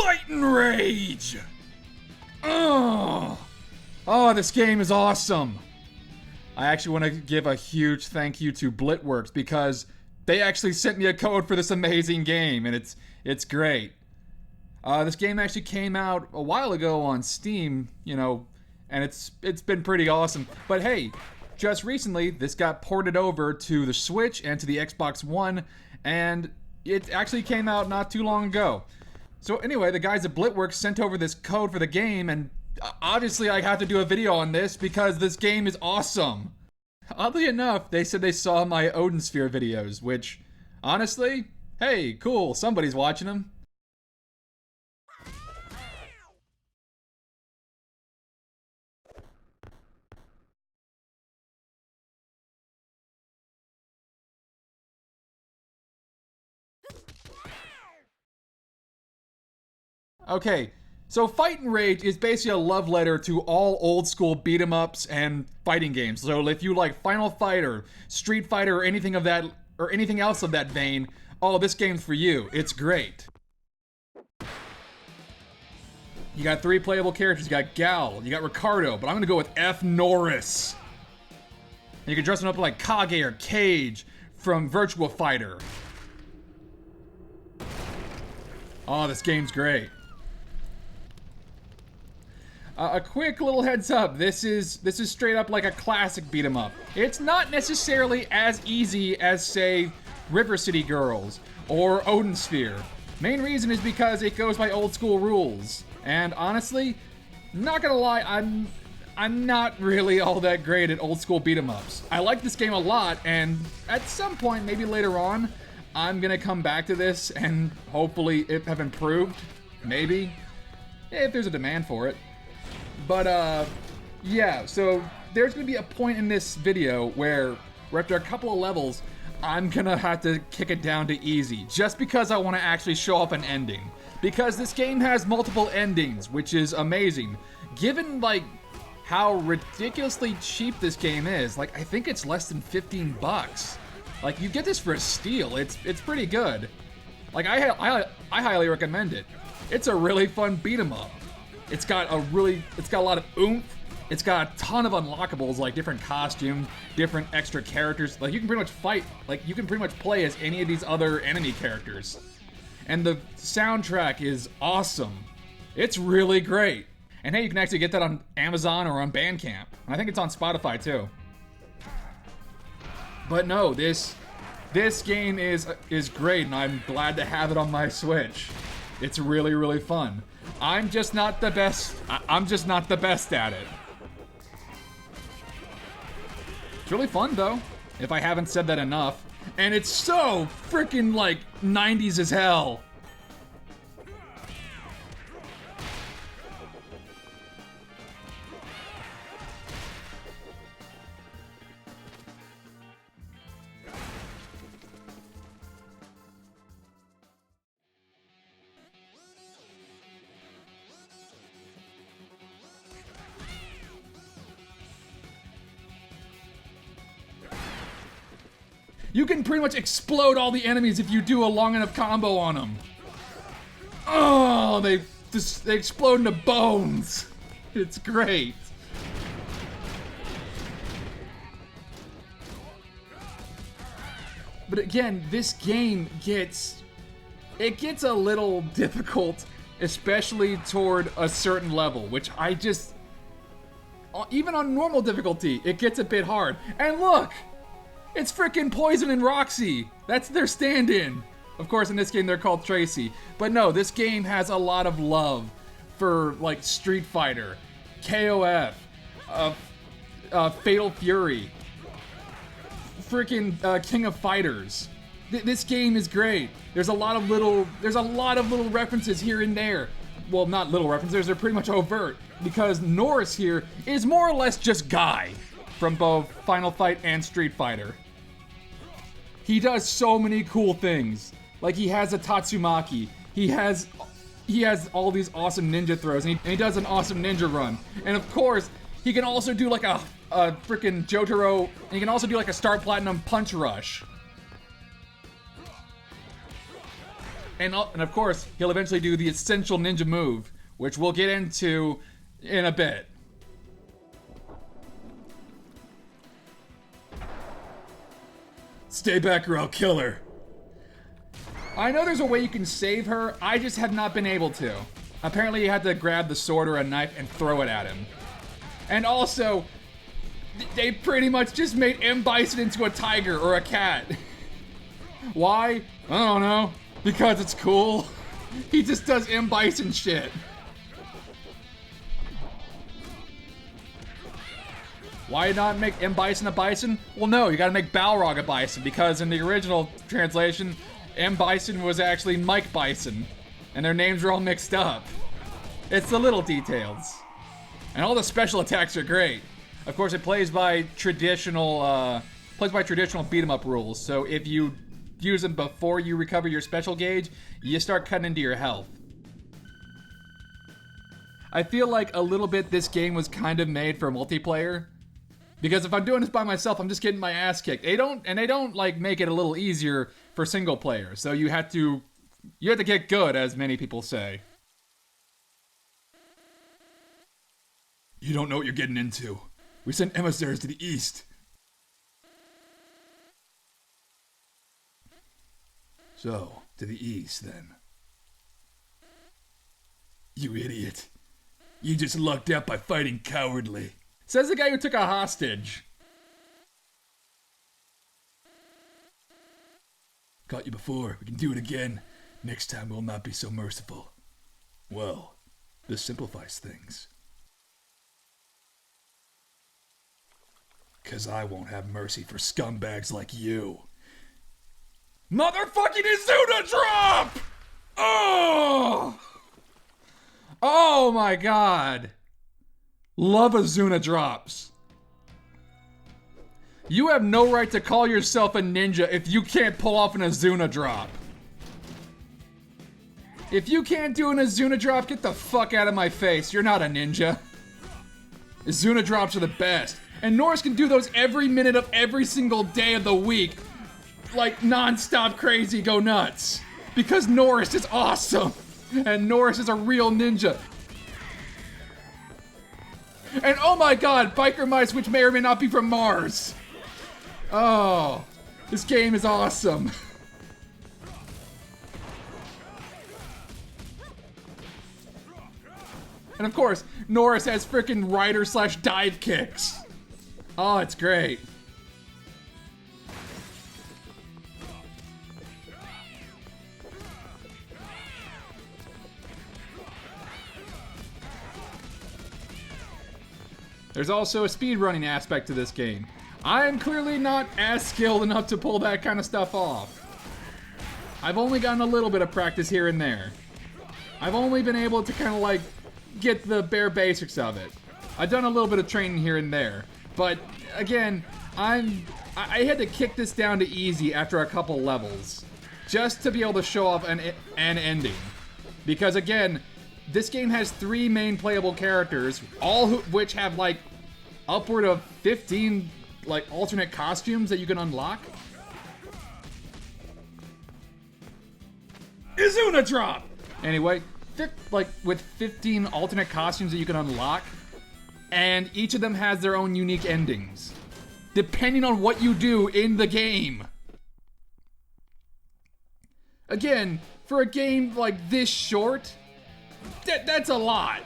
Fighting Rage! Oh, this game is awesome. I actually want to give a huge thank you to Blitworks because they actually sent me a code for this amazing game, and it's great. This game actually came out a while ago on Steam, you know, and it's been pretty awesome. But hey, just recently, this got ported over to the Switch and to the Xbox One, and it actually came out not too long ago. So anyway, the guys at Blitworks sent over this code for the game, and obviously I have to do a video on this because this game is awesome. Oddly enough, they said they saw my Odin Sphere videos, which, honestly, hey, cool, somebody's watching them. Okay, so Fightin' Rage is basically a love letter to all old school beat 'em ups and fighting games. So if you like Final Fight or Street Fighter or anything of that or anything else of that vein, oh, this game's for you. It's great. You got 3 playable characters. You got Gal, you got Ricardo, but I'm gonna go with F. Norris. And you can dress him up like Kage or Cage from Virtua Fighter. Oh, this game's great. A quick little heads up, this is straight up like a classic beat 'em up. It's not necessarily as easy as, say, River City Girls or Odin Sphere. Main reason is because it goes by old school rules. And honestly, not gonna lie, I'm not really all that great at old school beat 'em ups. I like this game a lot, and at some point, maybe later on, I'm gonna come back to this and hopefully it have improved. Maybe. If there's a demand for it. But, yeah, so there's gonna be a point in this video where after a couple of levels, I'm gonna have to kick it down to easy, just because I want to actually show off an ending. Because this game has multiple endings, which is amazing. Given, like, how ridiculously cheap this game is, like, I think it's less than 15 bucks. Like, you get this for a steal. It's pretty good. Like, I highly recommend it. It's a really fun beat 'em up. It's got a lot of oomph. It's got a ton of unlockables, like different costumes, different extra characters. Like, you can pretty much fight, like, you can pretty much play as any of these other enemy characters. And the soundtrack is awesome. It's really great. And hey, you can actually get that on Amazon or on Bandcamp. And I think it's on Spotify too. But no, this game is great, and I'm glad to have it on my Switch. It's really, really fun. I'm just not the best at it. It's really fun though, if I haven't said that enough. And it's so freaking like 90s as hell. You can pretty much explode all the enemies if you do a long enough combo on them. Oh, they explode into bones. It's great. But again, this game gets a little difficult, especially toward a certain level, which I just, even on normal difficulty, it gets a bit hard. And look! It's frickin' Poison and Roxy. That's their stand-in. Of course, in this game, they're called Tracy. But no, this game has a lot of love for, like, Street Fighter, KOF, Fatal Fury, frickin' King of Fighters. This game is great. There's a lot of little references here and there. Well, not little references, they're pretty much overt. Because Norris here is more or less just Guy from both Final Fight and Street Fighter. He does so many cool things. Like, he has a Tatsumaki. He has all these awesome ninja throws, and he does an awesome ninja run. And of course, he can also do like a frickin' Jotaro, and he can also do like a Star Platinum Punch Rush. And of course, he'll eventually do the essential ninja move, which we'll get into in a bit. Stay back or I'll kill her. I know there's a way you can save her, I just have not been able to. Apparently you have to grab the sword or a knife and throw it at him. And also, they pretty much just made M. Bison into a tiger or a cat. Why? I don't know. Because it's cool. He just does M. Bison shit. Why not make M. Bison a bison? Well, no, you gotta make Balrog a bison, because in the original translation, M. Bison was actually Mike Bison, and their names are all mixed up. It's the little details. And all the special attacks are great. Of course, it plays by traditional beat 'em up rules, so if you use them before you recover your special gauge, you start cutting into your health. I feel like a little bit this game was kind of made for multiplayer. Because if I'm doing this by myself, I'm just getting my ass kicked. They don't like make it a little easier for single player. So you have to get good, as many people say. You don't know what you're getting into. We sent emissaries to the east. So, to the east then. You idiot. You just lucked out by fighting cowardly. Says the guy who took a hostage. Caught you before. We can do it again. Next time we'll not be so merciful. Well, this simplifies things. 'Cause I won't have mercy for scumbags like you. Motherfucking Izuna drop! Oh! Oh my god. Love Izuna drops. You have no right to call yourself a ninja if you can't pull off an Izuna drop. If you can't do an Izuna drop, get the fuck out of my face. You're not a ninja. Izuna drops are the best. And Norris can do those every minute of every single day of the week. Like non-stop crazy go nuts. Because Norris is awesome. And Norris is a real ninja. And oh my god, biker mice which may or may not be from Mars. Oh, this game is awesome. And of course, Norris has frickin' rider/dive kicks. Oh, it's great. There's also a speedrunning aspect to this game. I am clearly not as skilled enough to pull that kind of stuff off. I've only gotten a little bit of practice here and there. I've only been able to kind of like get the bare basics of it. I've done a little bit of training here and there. But again, I had to kick this down to easy after a couple levels. Just to be able to show off an ending. Because again, this game has 3 main playable characters, all which have like upward of 15 like alternate costumes that you can unlock. Izuna drop! Anyway, like with 15 alternate costumes that you can unlock, and each of them has their own unique endings, depending on what you do in the game. Again, for a game like this short, that's a lot.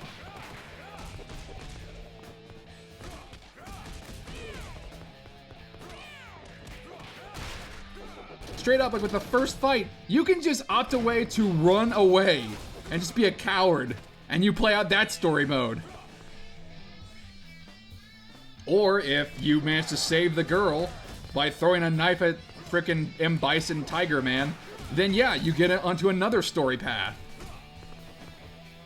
Straight up, like with the first fight, you can just opt away to run away and just be a coward, and you play out that story mode. Or if you manage to save the girl by throwing a knife at frickin' M. Bison Tiger Man, then yeah, you get onto another story path.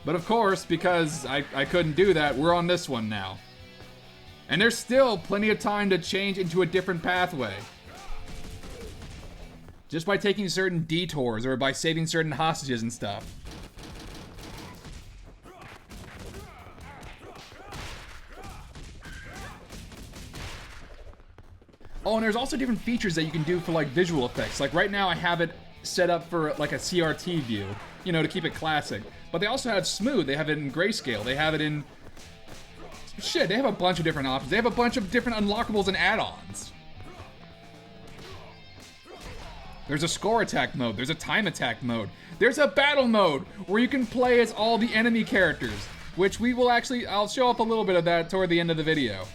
But of course, because I couldn't do that, we're on this one now. And there's still plenty of time to change into a different pathway. Just by taking certain detours or by saving certain hostages and stuff. Oh, and there's also different features that you can do for like visual effects. Like right now I have it set up for like a CRT view, you know, to keep it classic. But they also have smooth. They have it in grayscale. They have it in... Shit, they have a bunch of different options. They have a bunch of different unlockables and add-ons. There's a score attack mode. There's a time attack mode. There's a battle mode where you can play as all the enemy characters, which we will actually... I'll show up a little bit of that toward the end of the video.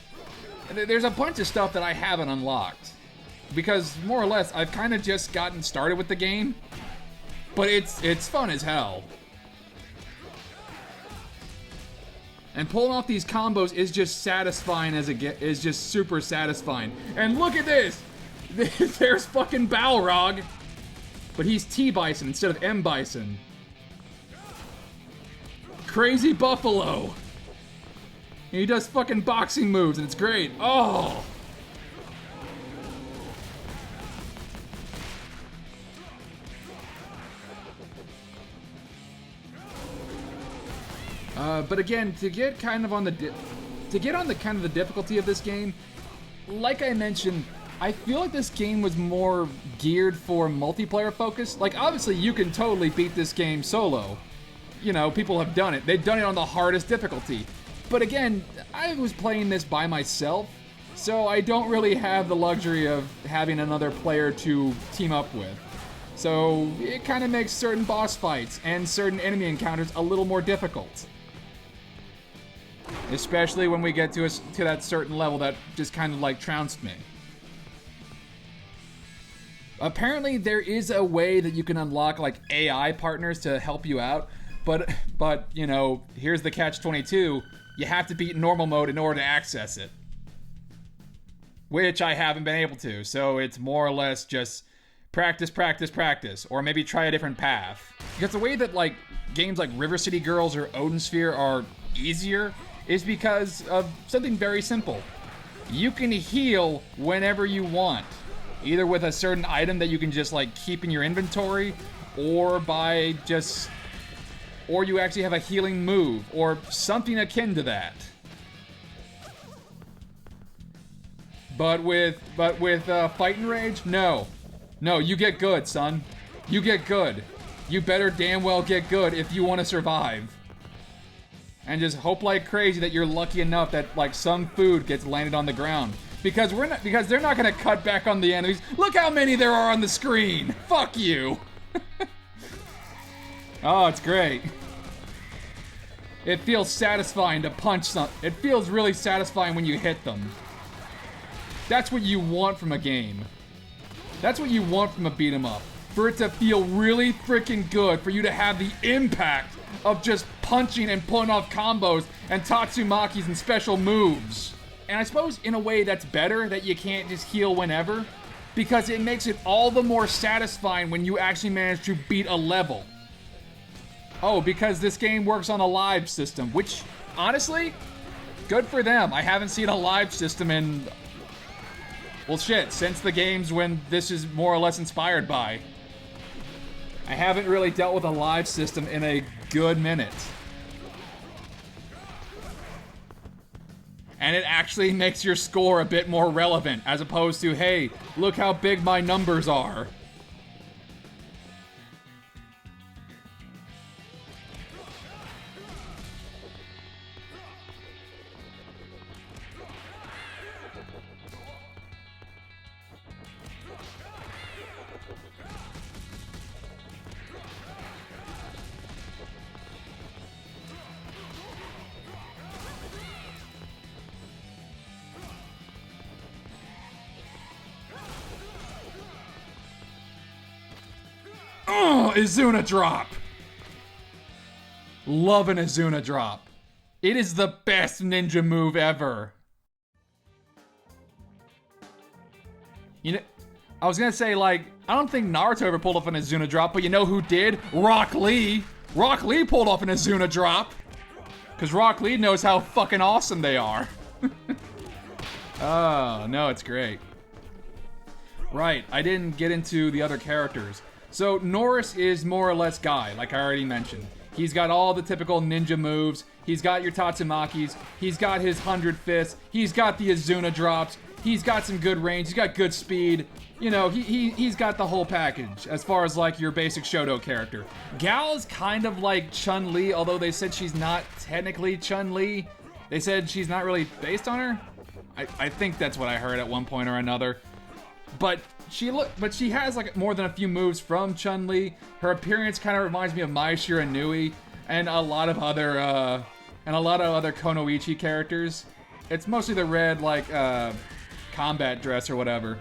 There's a bunch of stuff that I haven't unlocked. Because, more or less, I've kind of just gotten started with the game. But it's fun as hell. And pulling off these combos is just satisfying as it is just super satisfying. And look at this! There's fucking Balrog. But he's T-Bison instead of M-Bison. Crazy Buffalo. And he does fucking boxing moves and it's great. Oh! But again, to get kind of on the kind of the difficulty of this game, like I mentioned, I feel like this game was more geared for multiplayer focus. Like, obviously, you can totally beat this game solo. You know, people have done it. They've done it on the hardest difficulty. But again, I was playing this by myself, so I don't really have the luxury of having another player to team up with. So it kind of makes certain boss fights and certain enemy encounters a little more difficult. Especially when we get to that certain level that just kind of like trounced me. Apparently there is a way that you can unlock like AI partners to help you out, but you know, here's the catch-22, you have to beat normal mode in order to access it. Which I haven't been able to, so it's more or less just practice, practice, practice, or maybe try a different path. Because the way that like games like River City Girls or Odin Sphere are easier is because of something very simple. You can heal whenever you want, either with a certain item that you can just like keep in your inventory, or or you actually have a healing move, or something akin to that. But with Fight and Rage, no, you get good, son. You get good. You better damn well get good if you want to survive. And just hope like crazy that you're lucky enough that like some food gets landed on the ground. Because they're not gonna cut back on the enemies. Look how many there are on the screen. Fuck you. Oh, it's great. It feels satisfying to punch some. It feels really satisfying when you hit them. That's what you want from a game. That's what you want from a beat 'em up. For it to feel really freaking good, for you to have the impact of just punching and pulling off combos and Tatsumakis and special moves. And I suppose in a way that's better that you can't just heal whenever, because it makes it all the more satisfying when you actually manage to beat a level. Oh, because this game works on a live system, which, honestly, good for them. I haven't seen a live system in, well shit, since the games when this is more or less inspired by. I haven't really dealt with a live system in a good minute. And it actually makes your score a bit more relevant, as opposed to, hey, look how big my numbers are. Izuna drop. Love an Izuna drop. It is the best ninja move ever. You know, I was gonna say, like, I don't think Naruto ever pulled off an Izuna drop, but you know who did? Rock Lee. Rock Lee pulled off an Izuna drop. Because Rock Lee knows how fucking awesome they are. Oh, no, it's great. Right, I didn't get into the other characters. So Norris is more or less Guy, like I already mentioned. He's got all the typical ninja moves. He's got your Tatsumakis. He's got his 100 fists. He's got the Izuna drops. He's got some good range. He's got good speed. You know, he's got the whole package as far as like your basic Shoto character. Gal is kind of like Chun-Li, although they said she's not technically Chun-Li. They said she's not really based on her. I think that's what I heard at one point or another. But she has like more than a few moves from Chun-Li. Her appearance kind of reminds me of Mai Shiranui and a lot of other Konoichi characters. It's mostly the red like combat dress or whatever.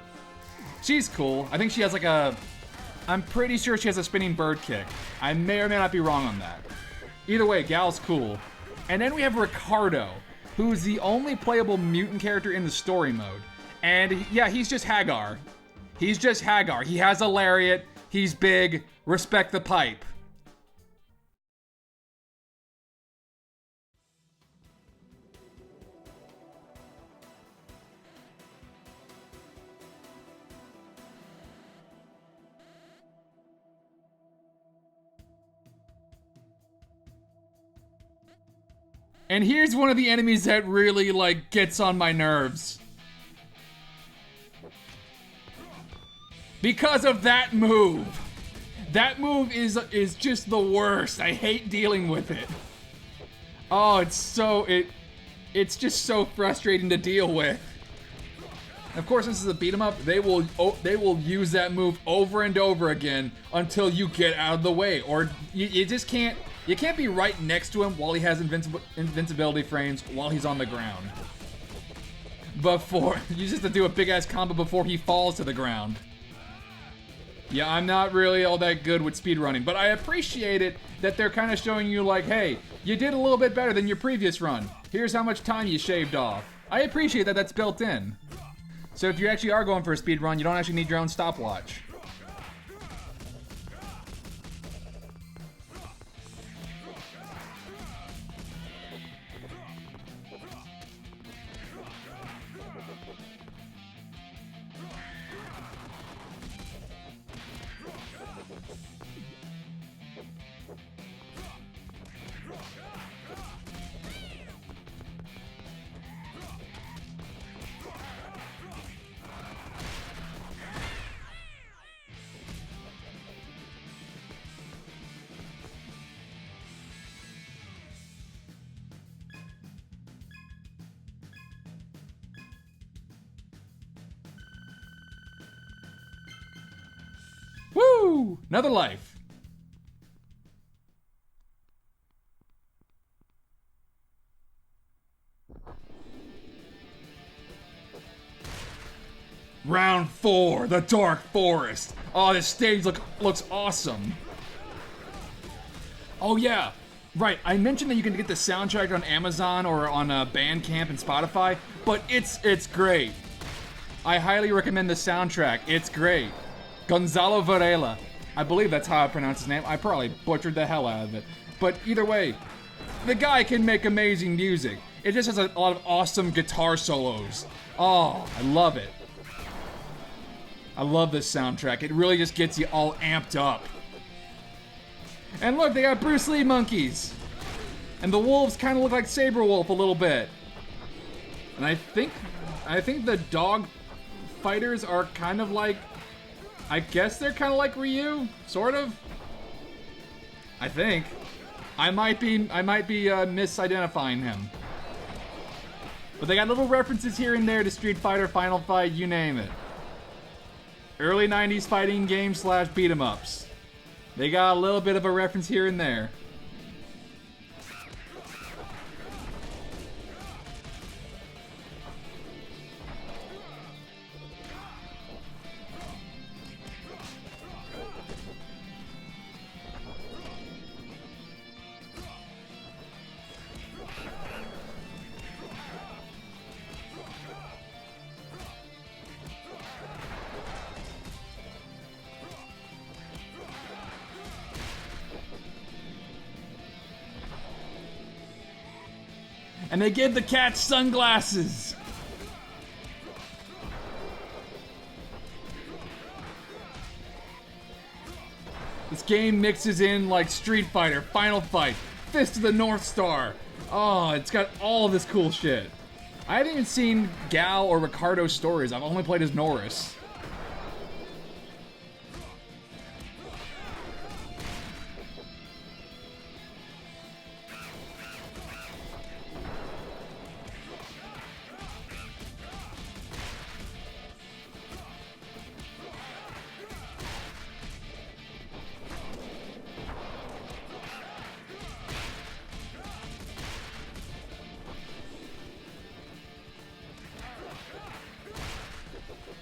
She's cool. I think she has like I'm pretty sure she has a spinning bird kick. I may or may not be wrong on that. Either way, Gal's cool. And then we have Ricardo, who's the only playable mutant character in the story mode. And yeah, he's just Hagar. He's just Hagar. He has a lariat. He's big. Respect the pipe. And here's one of the enemies that really, like, gets on my nerves. Because of that move. That move is just the worst. I hate dealing with it. Oh, it's just so frustrating to deal with. And of course, this is a beat 'em up. They will use that move over and over again until you get out of the way, or you just can't. You can't be right next to him while he has invincibility frames while he's on the ground. You just have to do a big ass combo before he falls to the ground. Yeah, I'm not really all that good with speedrunning, but I appreciate it that they're kind of showing you like, hey, you did a little bit better than your previous run. Here's how much time you shaved off. I appreciate that that's built in. So if you actually are going for a speed run, you don't actually need your own stopwatch. Woo! Another life. Round 4, the Dark Forest. Oh, this stage looks awesome. Oh yeah, right. I mentioned that you can get the soundtrack on Amazon or on Bandcamp and Spotify, but it's great. I highly recommend the soundtrack. It's great. Gonzalo Varela. I believe that's how I pronounce his name. I probably butchered the hell out of it. But either way, the guy can make amazing music. It just has a lot of awesome guitar solos. Oh, I love it. I love this soundtrack. It really just gets you all amped up. And look, they got Bruce Lee monkeys. And the wolves kind of look like Saberwolf a little bit. And I think the dog fighters are kind of like, I guess they're kind of like Ryu, sort of. I think. I might be misidentifying him. But they got little references here and there to Street Fighter, Final Fight, you name it. Early 90s fighting games / beat 'em ups. They got a little bit of a reference here and there. And they give the cat sunglasses. This game mixes in like Street Fighter, Final Fight, Fist of the North Star. Oh, it's got all of this cool shit. I haven't even seen Gal or Ricardo's stories. I've only played as Norris.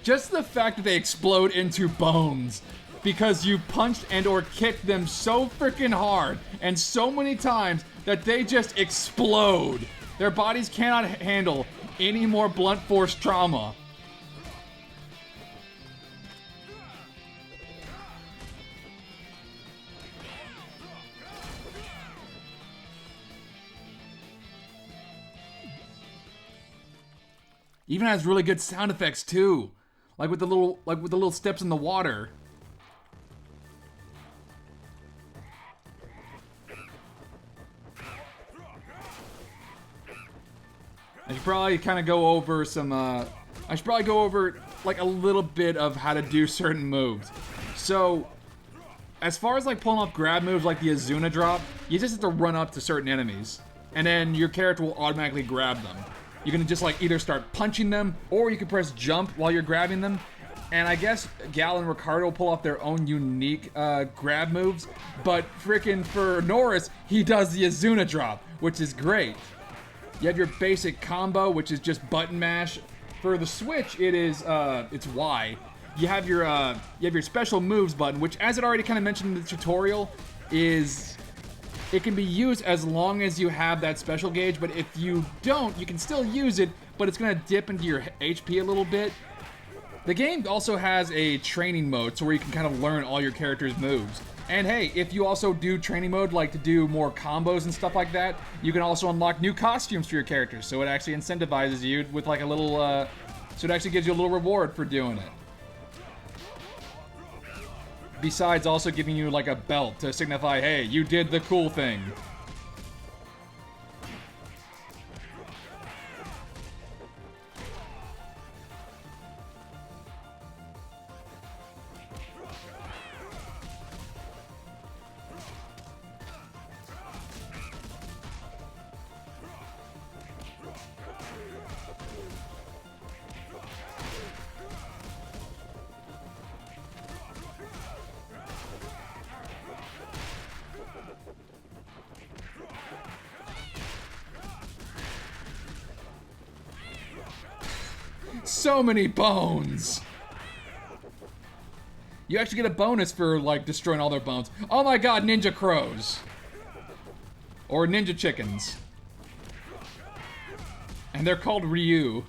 Just the fact that they explode into bones because you punched and or kicked them so freaking hard and so many times that they just explode. Their bodies cannot handle any more blunt force trauma. Even has really good sound effects too. Like with the little steps in the water. I should probably kind of go over some, I should probably go over like a little bit of how to do certain moves. So, as far as like pulling off grab moves like the Azuna drop, you just have to run up to certain enemies. And then your character will automatically grab them. You can just like either start punching them, or you can press jump while you're grabbing them. And I guess Gal and Ricardo pull off their own unique grab moves. But frickin' for Norris, he does the Azuna drop, which is great. You have your basic combo, which is just button mash. For the Switch, it is it's Y. You have your special moves button, which, as it already kind of mentioned in the tutorial, is it can be used as long as you have that special gauge. But if you don't, you can still use it, but it's gonna dip into your HP a little bit. The game also has a training mode, so where you can kind of learn all your character's moves. And hey, if you also do training mode, like to do more combos and stuff like that, you can also unlock new costumes for your characters. So it actually incentivizes you with like a little, so it actually gives you a little reward for doing it. Besides also giving you like a belt to signify, hey, you did the cool thing. So many bones. You actually get a bonus for like destroying all their bones. Oh my god, ninja crows. Or ninja chickens. And they're called Ryu.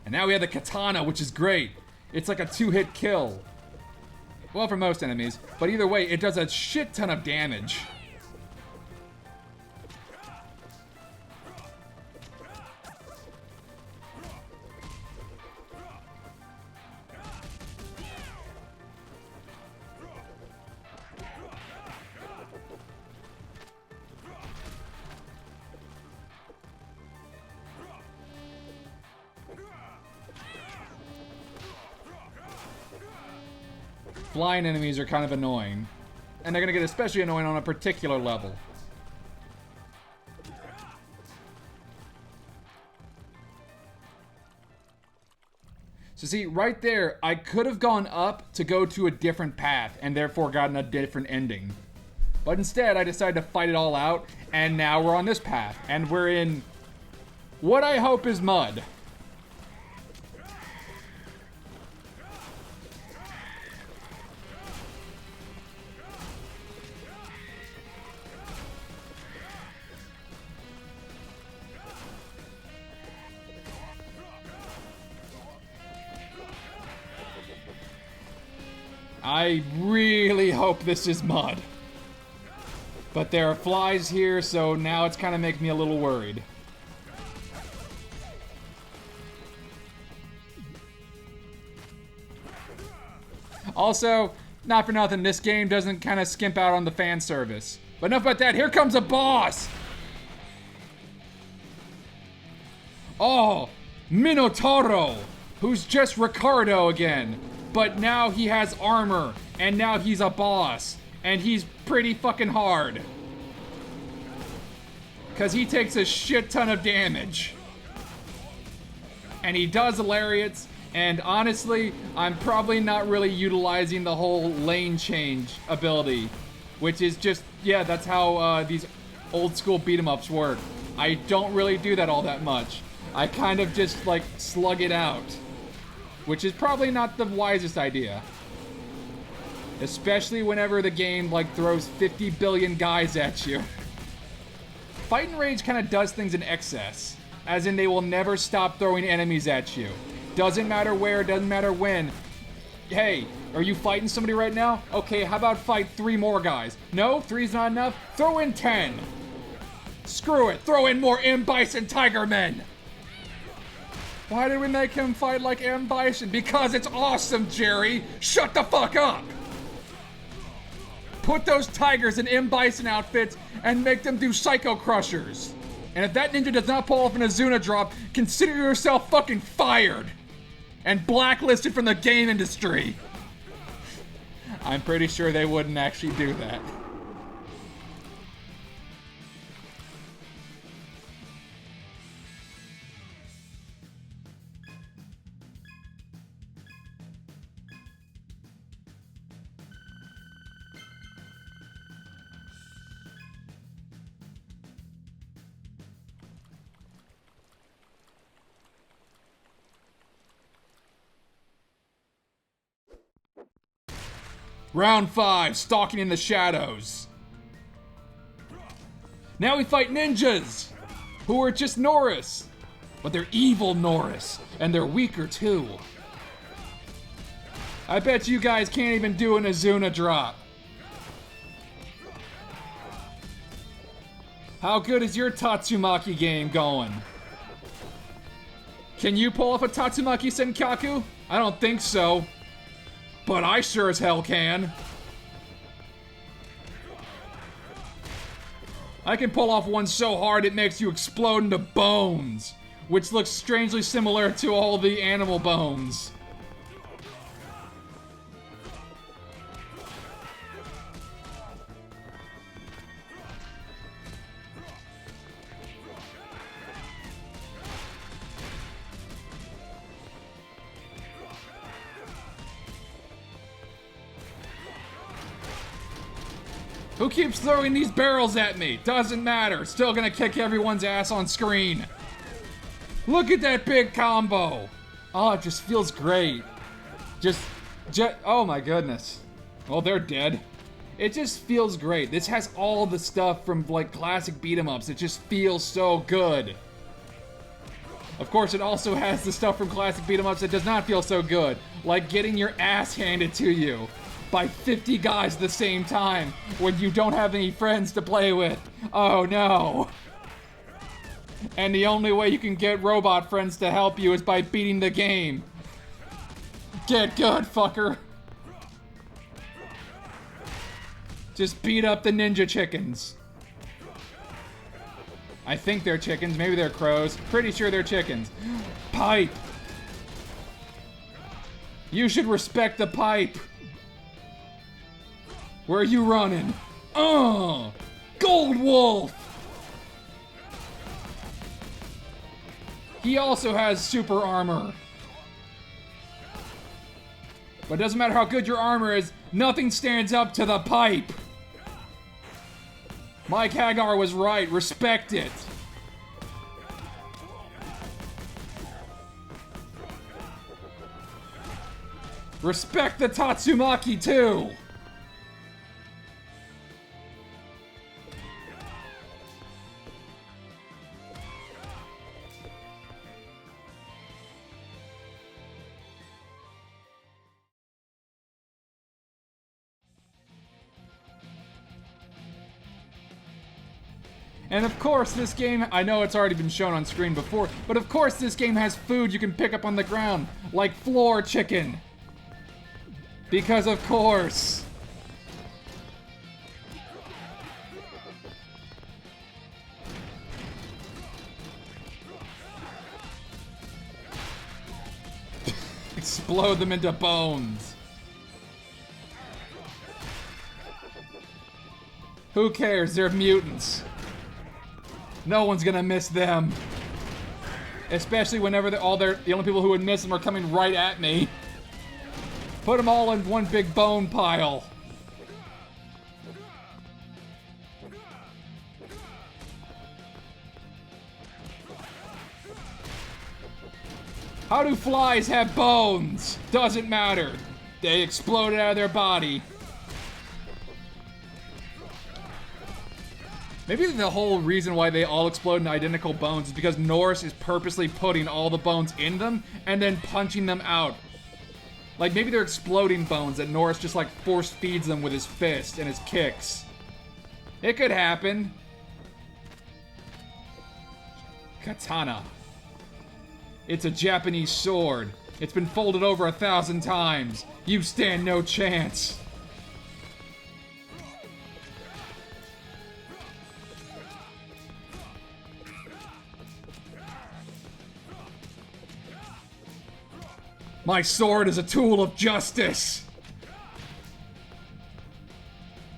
And now we have the katana, which is great. It's like a 2-hit kill. Well, for most enemies. But either way, it does a shit ton of damage. Flying enemies are kind of annoying. And they're gonna get especially annoying on a particular level. So see, right there, I could have gone up to go to a different path and therefore gotten a different ending. But instead, I decided to fight it all out, and now we're on this path. And we're in what I hope is mud. I really hope this is mud. But there are flies here, so now it's kind of making me a little worried. Also, not for nothing, this game doesn't kind of skimp out on the fan service. But enough about that, here comes a boss! Oh, Minotauro, who's just Ricardo again. But now he has armor, and now he's a boss. And he's pretty fucking hard. Because he takes a shit ton of damage. And he does lariats. And honestly, I'm probably not really utilizing the whole lane change ability. Which is just, yeah, that's how these old school beat 'em ups work. I don't really do that all that much. I kind of just like slug it out. Which is probably not the wisest idea. Especially whenever the game like throws 50 billion guys at you. Fight and Rage kind of does things in excess. As in they will never stop throwing enemies at you. Doesn't matter where, doesn't matter when. Hey, are you fighting somebody right now? Okay, how about fight 3 more guys? No, 3's not enough? Throw in 10. Screw it, throw in more M. Bison Tiger Men. Why did we make him fight like M. Bison? Because it's awesome, Jerry. Shut the fuck up. Put those tigers in M. Bison outfits and make them do Psycho Crushers. And if that ninja does not pull off an Azuna drop, consider yourself fucking fired. And blacklisted from the game industry. I'm pretty sure they wouldn't actually do that. Round 5, stalking in the shadows. Now we fight ninjas, who are just Norris. But they're evil Norris, and they're weaker too. I bet you guys can't even do an Azuna drop. How good is your Tatsumaki game going? Can you pull off a Tatsumaki Senkaku? I don't think so. But I sure as hell can. I can pull off one so hard it makes you explode into bones, which looks strangely similar to all the animal bones. Who keeps throwing these barrels at me? Doesn't matter. Still gonna kick everyone's ass on screen. Look at that big combo. Oh, it just feels great. Oh my goodness. Well, they're dead. It just feels great. This has all the stuff from like classic beat 'em ups. It just feels so good. Of course, it also has the stuff from classic beat 'em ups that does not feel so good. Like getting your ass handed to you by 50 guys at the same time when you don't have any friends to play with. Oh no. And the only way you can get robot friends to help you is by beating the game. Get good, fucker. Just beat up the ninja chickens. I think they're chickens, maybe they're crows. Pretty sure they're chickens. Pipe. You should respect the pipe. Where are you running? Gold Wolf! He also has super armor. But it doesn't matter how good your armor is, nothing stands up to the pipe. Mike Hagar was right, respect it. Respect the Tatsumaki too. And of course this game, I know it's already been shown on screen before, but of course this game has food you can pick up on the ground, like floor chicken. Because of course. Explode them into bones. Who cares? They're mutants. No one's gonna miss them. Especially whenever the only people who would miss them are coming right at me. Put them all in one big bone pile. How do flies have bones? Doesn't matter. They exploded out of their body. Maybe the whole reason why they all explode in identical bones is because Norris is purposely putting all the bones in them and then punching them out. Like, maybe they're exploding bones that Norris just, like, force feeds them with his fist and his kicks. It could happen. Katana. It's a Japanese sword. It's been folded over 1,000 times. You stand no chance. My sword is a tool of justice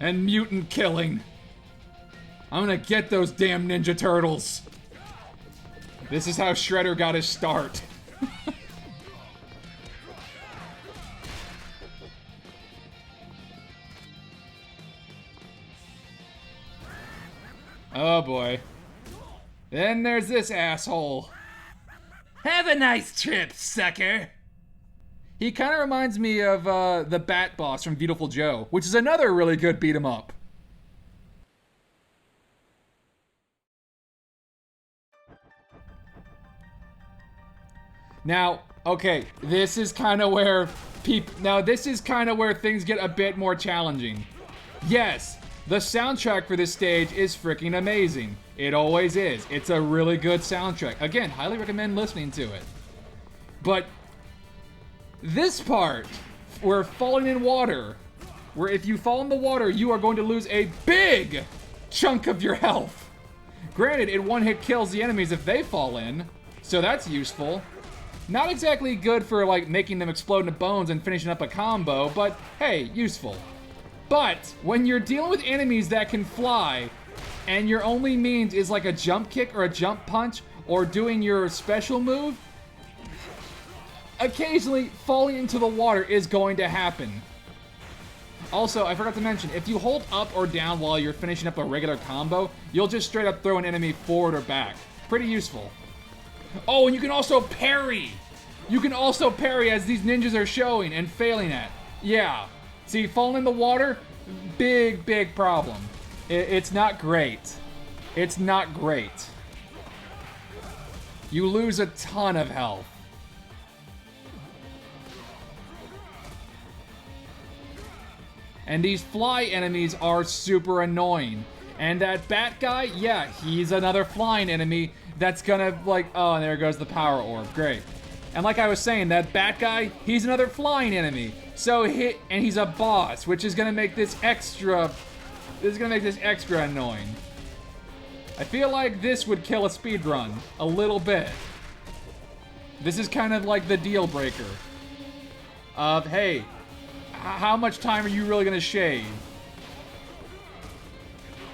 and mutant killing. I'm gonna get those damn Ninja Turtles. This is how Shredder got his start. Oh boy. Then there's this asshole. Have a nice trip, sucker. He kind of reminds me of the Bat Boss from Beautiful Joe, which is another really good beat 'em up. Now, okay, this is kind of where things get a bit more challenging. Yes, the soundtrack for this stage is freaking amazing. It always is. It's a really good soundtrack. Again, highly recommend listening to it. But this part, where falling in water, where if you fall in the water, you are going to lose a big chunk of your health. Granted, it one-hit kills the enemies if they fall in, so that's useful. Not exactly good for, like, making them explode into bones and finishing up a combo, but hey, useful. But when you're dealing with enemies that can fly, and your only means is like a jump kick or a jump punch, or doing your special move, occasionally falling into the water is going to happen. Also, I forgot to mention, if you hold up or down while you're finishing up a regular combo, you'll just straight up throw an enemy forward or back. Pretty useful. Oh, and you can also parry! You can also parry, as these ninjas are showing and failing at. Yeah. See, falling in the water, big problem. It's not great. It's not great. You lose a ton of health. And these fly enemies are super annoying. And that bat guy, yeah, he's another flying enemy that's gonna, like, oh, and there goes the power orb. Great. And like I was saying, that bat guy, he's another flying enemy. So and he's a boss, which is gonna make this extra annoying. I feel like this would kill a speedrun a little bit. This is kind of like the deal breaker of, hey, how much time are you really gonna shave?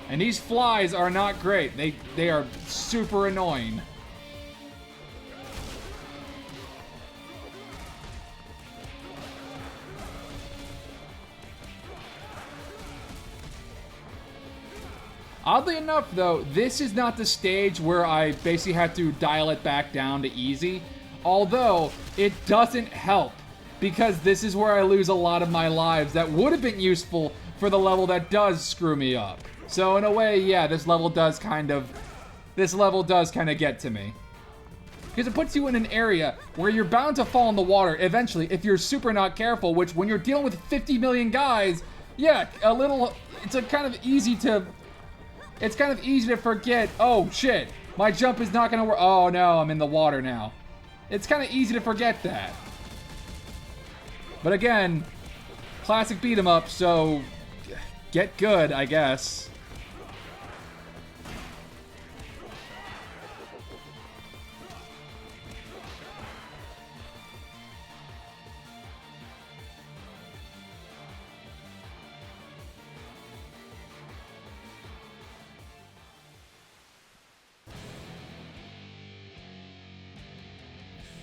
And these flies are not great. They are super annoying. Oddly enough, though, this is not the stage where I basically have to dial it back down to easy. Although, it doesn't help, because this is where I lose a lot of my lives that would have been useful for the level that does screw me up. So in a way, yeah, this level does kind of get to me. Because it puts you in an area where you're bound to fall in the water eventually if you're super not careful, which when you're dealing with 50 million guys, yeah, it's kind of easy to forget, oh shit, my jump is not gonna work. Oh no, I'm in the water now. It's kind of easy to forget that. But again, classic beat 'em up, so get good, I guess.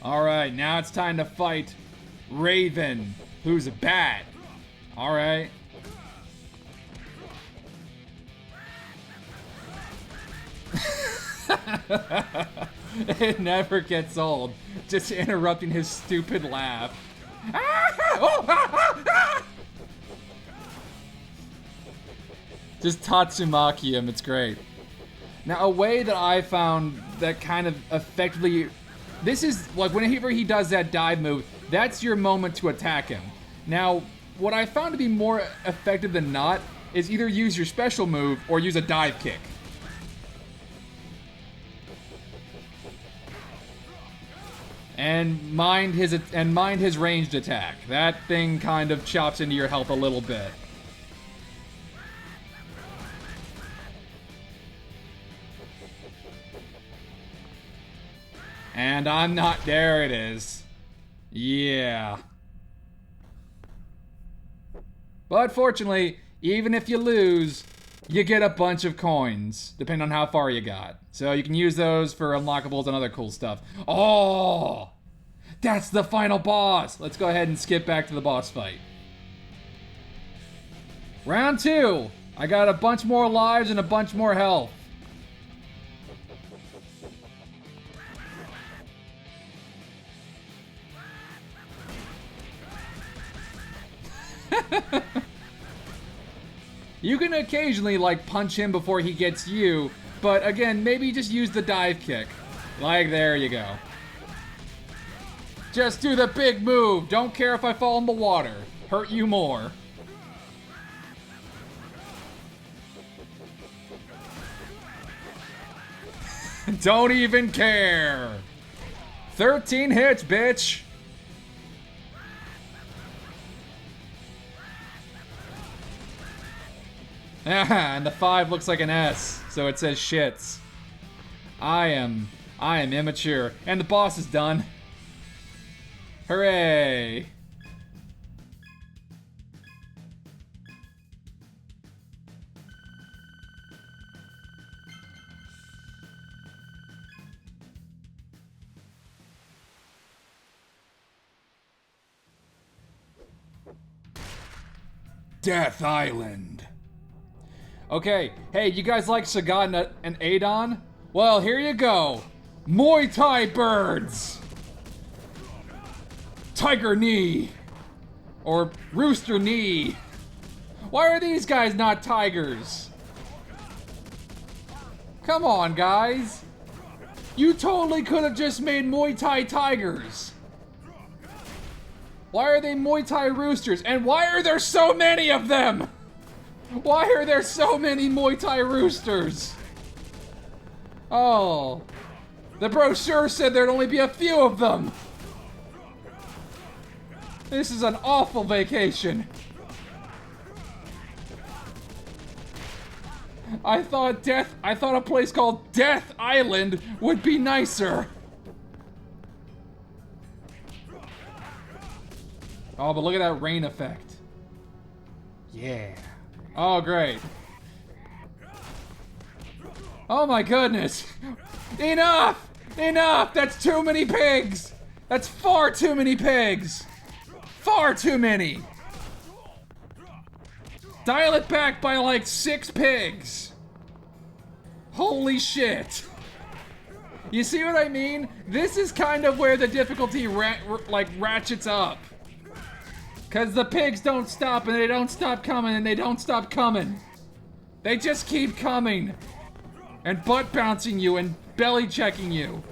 Alright, now it's time to fight Raven, who's a bat. Alright. It never gets old. Just interrupting his stupid laugh. Just Tatsumaki him, it's great. Now, a way that I found that kind of effectively... This is, like, whenever he does that dive move, that's your moment to attack him. Now, what I found to be more effective than not is either use your special move or use a dive kick. And mind his ranged attack. That thing kind of chops into your health a little bit. And I'm not... There it is. Yeah. But fortunately, even if you lose, you get a bunch of coins, depending on how far you got. So you can use those for unlockables and other cool stuff. Oh! That's the final boss! Let's go ahead and skip back to the boss fight. Round 2. I got a bunch more lives and a bunch more health. You can occasionally, like, punch him before he gets you, but again, maybe just use the dive kick. Like, there you go. Just do the big move. Don't care if I fall in the water. Hurt you more. Don't even care. 13 hits, bitch. And the 5 looks like an S, so it says shits. I am immature. And the boss is done. Hooray! Death Island. Okay, hey, you guys like Sagat and Adon? Well, here you go. Muay Thai birds! Tiger knee! Or rooster knee. Why are these guys not tigers? Come on, guys. You totally could have just made Muay Thai tigers. Why are they Muay Thai roosters? And why are there so many of them? Why are there so many Muay Thai roosters? Oh. The brochure said there'd only be a few of them. This is an awful vacation. I thought a place called Death Island would be nicer. Oh, but look at that rain effect. Yeah. Oh, great. Oh my goodness. Enough! Enough! That's too many pigs! That's far too many pigs! Far too many! Dial it back by like 6 pigs! Holy shit! You see what I mean? This is kind of where the difficulty ratchets up. Cause the pigs don't stop and they don't stop coming and they don't stop coming. They just keep coming. And butt bouncing you and belly checking you.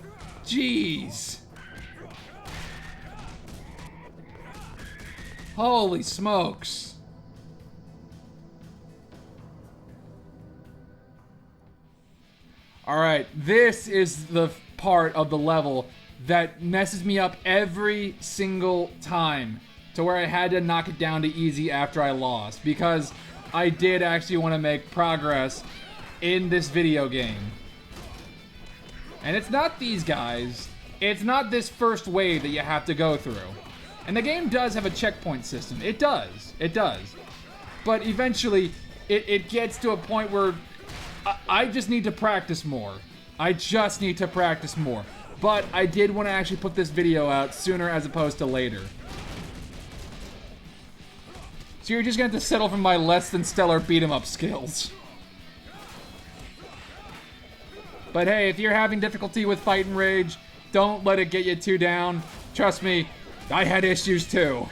Jeez. Holy smokes. Alright, this is the part of the level that messes me up every single time. To where I had to knock it down to easy after I lost. Because I did actually want to make progress in this video game. And it's not these guys. It's not this first wave that you have to go through. And the game does have a checkpoint system. It does. It does. But eventually, it gets to a point where I just need to practice more. I just need to practice more. but I did want to actually put this video out sooner as opposed to later. So you're just going to have to settle for my less than stellar beat-em-up skills. But hey, if you're having difficulty with Fight and Rage, don't let it get you too down. Trust me, I had issues too.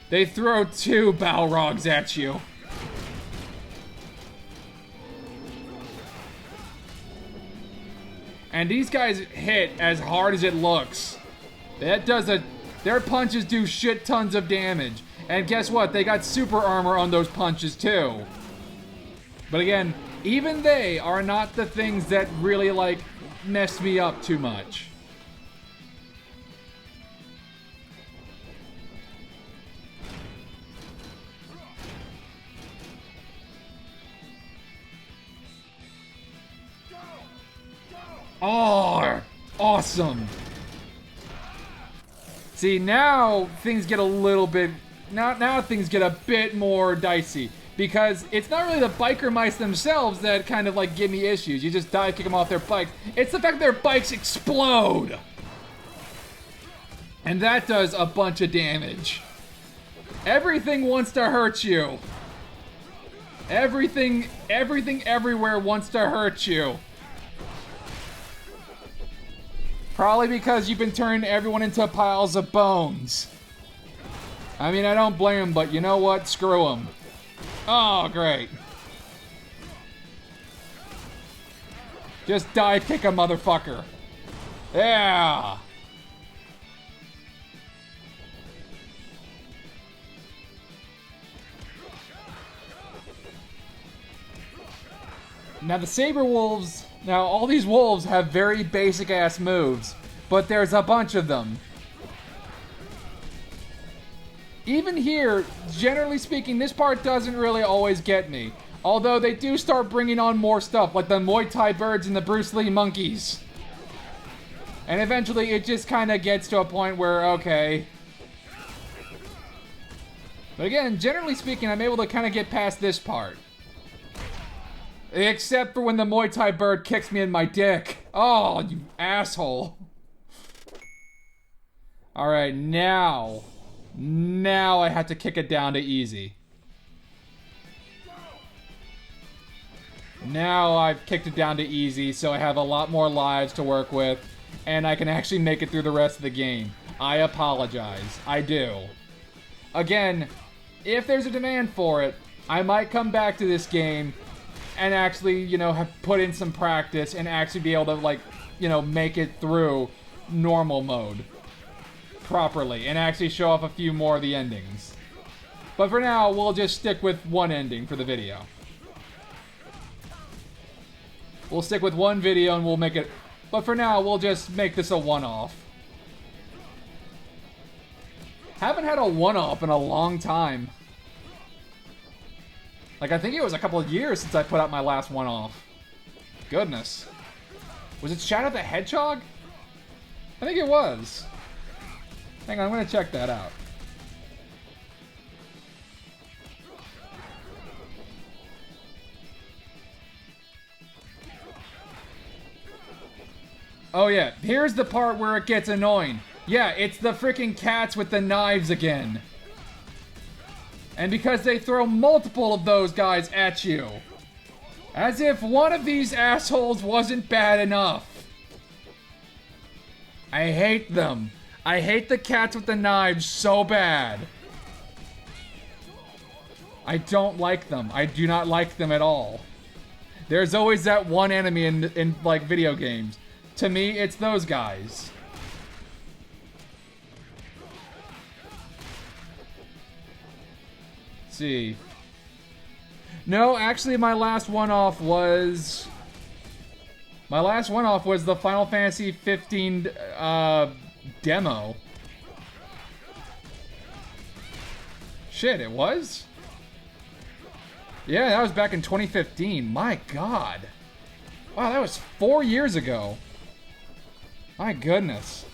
They throw 2 Balrogs at you. And these guys hit as hard as it looks. Their punches do shit tons of damage. And guess what? They got super armor on those punches too. But again, even they are not the things that really like mess me up too much. Oh, awesome. See, now things get a little bit... Now things get a bit more dicey. Because it's not really the biker mice themselves that kind of like give me issues. You just dive kick them off their bikes. It's the fact that their bikes explode. And that does a bunch of damage. Everything wants to hurt you. Everything everywhere wants to hurt you. Probably because you've been turning everyone into piles of bones. I mean, I don't blame them, but you know what? Screw them. Oh, great. Just die kick a motherfucker. Yeah. Now the Saber Wolves... Now, all these wolves have very basic-ass moves, but there's a bunch of them. Even here, generally speaking, this part doesn't really always get me. Although they do start bringing on more stuff, like the Muay Thai birds and the Bruce Lee monkeys. And eventually it just kind of gets to a point where, okay. But again, generally speaking, I'm able to kind of get past this part. Except for when the Muay Thai bird kicks me in my dick. Oh, you asshole. Alright, now I have to kick it down to easy. Now I've kicked it down to easy, so I have a lot more lives to work with, and I can actually make it through the rest of the game. I apologize. I do. Again, if there's a demand for it, I might come back to this game and actually, you know, have put in some practice and actually be able to, like, you know, make it through normal mode properly and actually show off a few more of the endings. But for now, we'll just stick with one ending for the video. We'll stick with one video and we'll make it... But for now, we'll just make this a one-off. Haven't had a one-off in a long time. Like, I think it was a couple of years since I put out my last one-off. Goodness. Was it Shadow the Hedgehog? I think it was. Hang on, I'm gonna check that out. Oh yeah, here's the part where it gets annoying. Yeah, it's the freaking cats with the knives again. And because they throw multiple of those guys at you. As if one of these assholes wasn't bad enough. I hate them. I hate the cats with the knives so bad. I don't like them. I do not like them at all. There's always that one enemy in like video games. To me, it's those guys. See. No, actually my last one-off was... My last one-off was the Final Fantasy 15 demo. Shit, it was? Yeah, that was back in 2015. My God. Wow, that was 4 years ago. My goodness.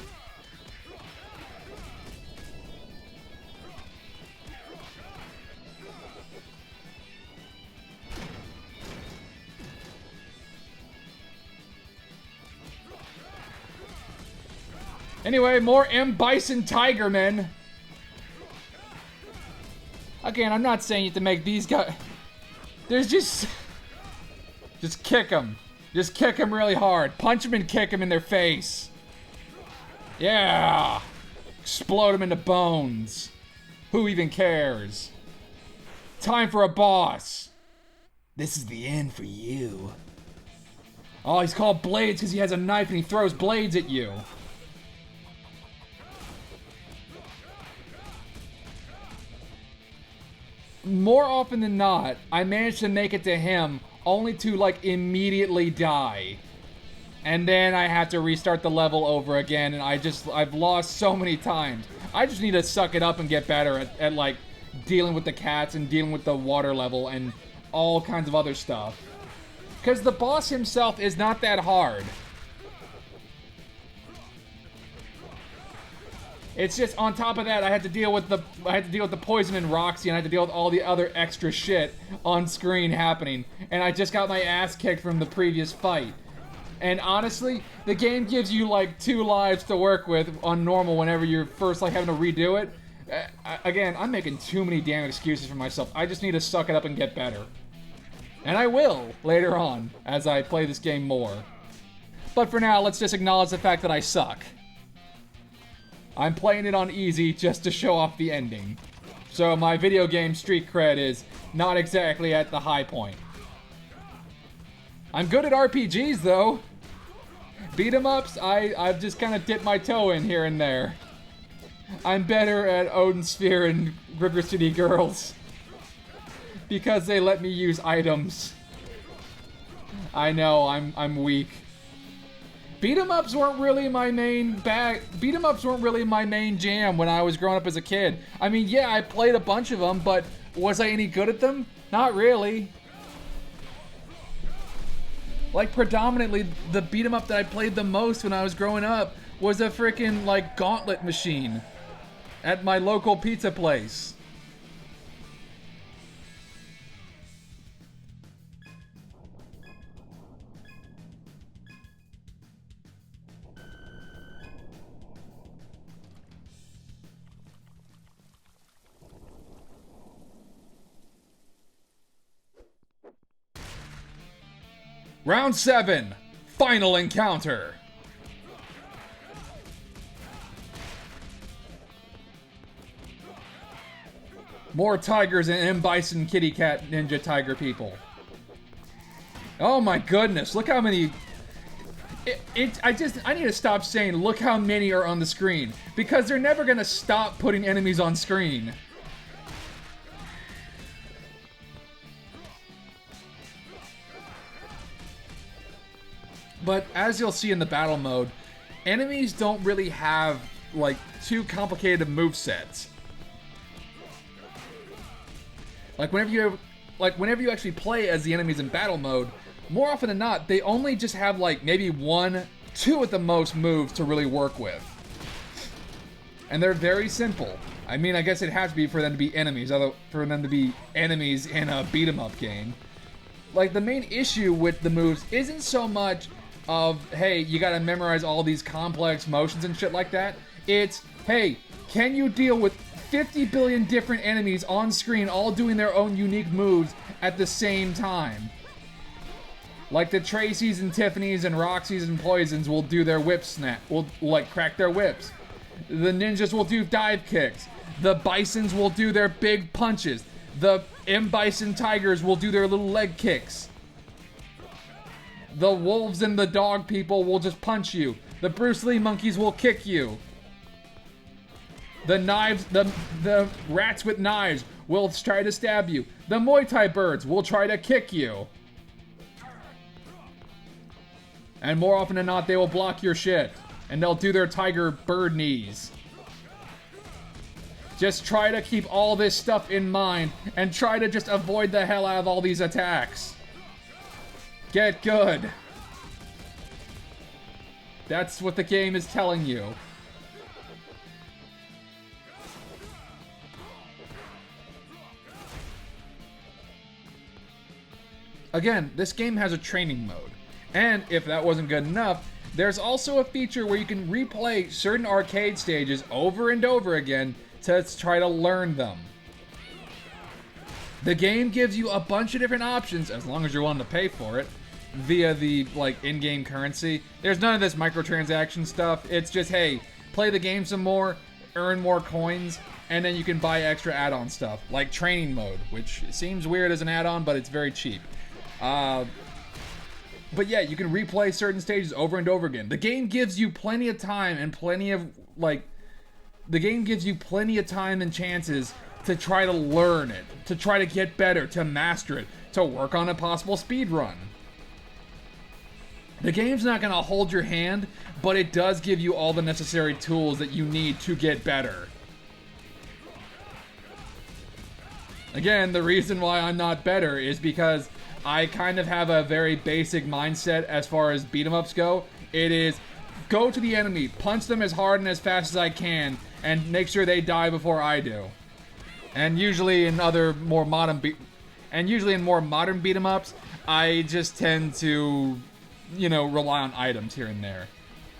Anyway, more M. Bison Tigermen. Again, I'm not saying you have to make these guys... There's just kick them. Just kick them really hard. Punch them and kick them in their face. Yeah. Explode them into bones. Who even cares? Time for a boss. This is the end for you. Oh, he's called Blades because he has a knife and he throws blades at you. More often than not, I managed to make it to him only to, like, immediately die. And then I have to restart the level over again, and I've lost so many times. I just need to suck it up and get better at like, dealing with the cats and dealing with the water level and all kinds of other stuff. Because the boss himself is not that hard. It's just on top of that, I had to deal with the poison in Roxy, and I had to deal with all the other extra shit on screen happening. And I just got my ass kicked from the previous fight. And honestly, the game gives you like 2 lives to work with on normal whenever you're first like having to redo it. Again, I'm making too many damn excuses for myself. I just need to suck it up and get better. And I will later on as I play this game more. But for now, let's just acknowledge the fact that I suck. I'm playing it on easy just to show off the ending. So my video game street cred is not exactly at the high point. I'm good at RPGs though. Beat 'em ups, I've just kind of dipped my toe in here and there. I'm better at Odin Sphere and River City Girls. Because they let me use items. I know, I'm weak. Beat 'em ups weren't really my main Beat 'em ups weren't really my main jam when I was growing up as a kid. I mean, yeah, I played a bunch of them, but was I any good at them? Not really. Like, predominantly, the beat 'em up that I played the most when I was growing up was a freaking, like, gauntlet machine at my local pizza place. Round 7, final encounter. More tigers and M. Bison kitty cat ninja tiger people. Oh my goodness, look how many... I need to stop saying look how many are on the screen, because they're never gonna stop putting enemies on screen. But as you'll see in the battle mode, enemies don't really have, like, too complicated movesets. Like, whenever you actually play as the enemies in battle mode, more often than not, they only just have, like, maybe 1, 2 at the most moves to really work with. And they're very simple. I mean, I guess it'd have to be for them to be enemies, although for them to be enemies in a beat-em-up game. Like, the main issue with the moves isn't so much of, hey, you gotta memorize all these complex motions and shit like that. It's, hey, can you deal with 50 billion different enemies on screen all doing their own unique moves at the same time? Like the Tracys and Tiffany's and Roxy's and Poisons will do their whip snap, will, like, crack their whips. The ninjas will do dive kicks. The Bisons will do their big punches. The M. Bison Tigers will do their little leg kicks. The wolves and the dog people will just punch you. The Bruce Lee monkeys will kick you. The knives, the rats with knives will try to stab you. The Muay Thai birds will try to kick you. And more often than not, they will block your shit. And they'll do their tiger bird knees. Just try to keep all this stuff in mind and try to just avoid the hell out of all these attacks. Get good. That's what the game is telling you. Again, this game has a training mode. And if that wasn't good enough, there's also a feature where you can replay certain arcade stages over and over again to try to learn them. The game gives you a bunch of different options, as long as you're willing to pay for it, via the in-game currency. There's none of this microtransaction stuff. It's just, hey, play the game some more, earn more coins, and then you can buy extra add-on stuff, like training mode, which seems weird as an add-on, but it's very cheap. But yeah, you can replay certain stages over and over again. The game gives you plenty of time and chances to try to learn it, to try to get better, to master it, to work on a possible speed run. The game's not gonna hold your hand, but it does give you all the necessary tools that you need to get better. Again, the reason why I'm not better is because I kind of have a very basic mindset as far as beat-em-ups go. It is, go to the enemy, punch them as hard and as fast as I can, and make sure they die before I do. And usually in more modern beat-em-ups, I just tend to, rely on items here and there.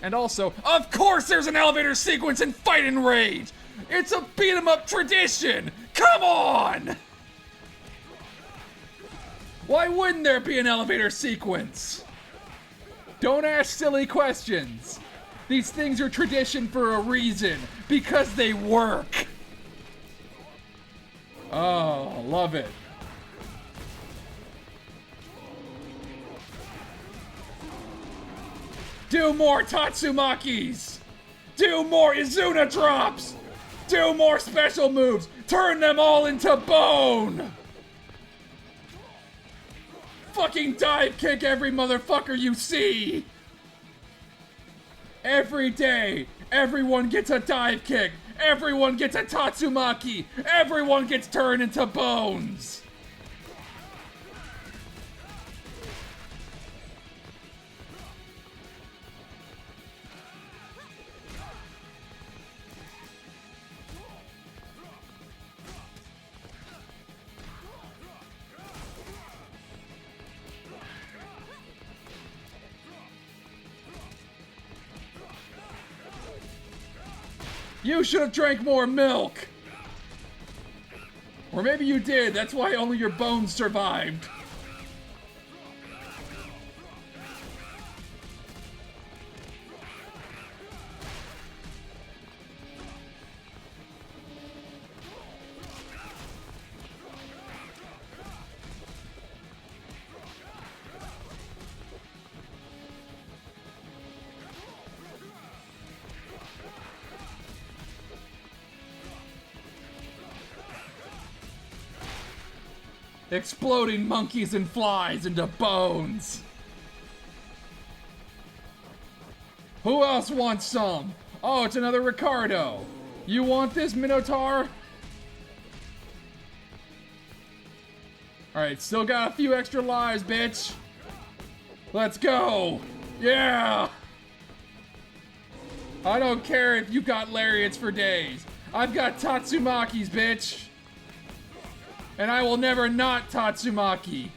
And also, of course there's an elevator sequence in Fight and Rage! It's a beat-em-up tradition! Come on! Why wouldn't there be an elevator sequence? Don't ask silly questions. These things are tradition for a reason, because they work. Oh, love it. Do more Tatsumakis! Do more Izuna drops! Do more special moves! Turn them all into bone! Fucking dive kick every motherfucker you see! Every day, everyone gets a dive kick! Everyone gets a Tatsumaki! Everyone gets turned into bones! You should have drank more milk! Or maybe you did, that's why only your bones survived. Exploding monkeys and flies into bones. Who else wants some? Oh, it's another Ricardo. You want this, Minotaur? Alright, still got a few extra lives, bitch. Let's go. Yeah. I don't care if you got lariats for days. I've got Tatsumakis, bitch. And I will never not Tatsumaki.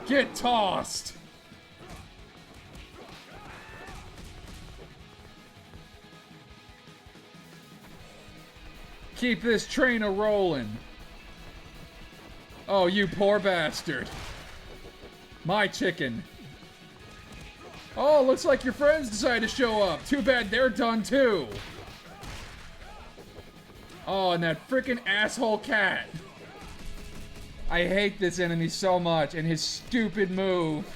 Get tossed. Keep this train a-rolling. Oh, you poor bastard. My chicken. Oh, looks like your friends decided to show up. Too bad they're done too. Oh, and that frickin' asshole cat. I hate this enemy so much and his stupid move.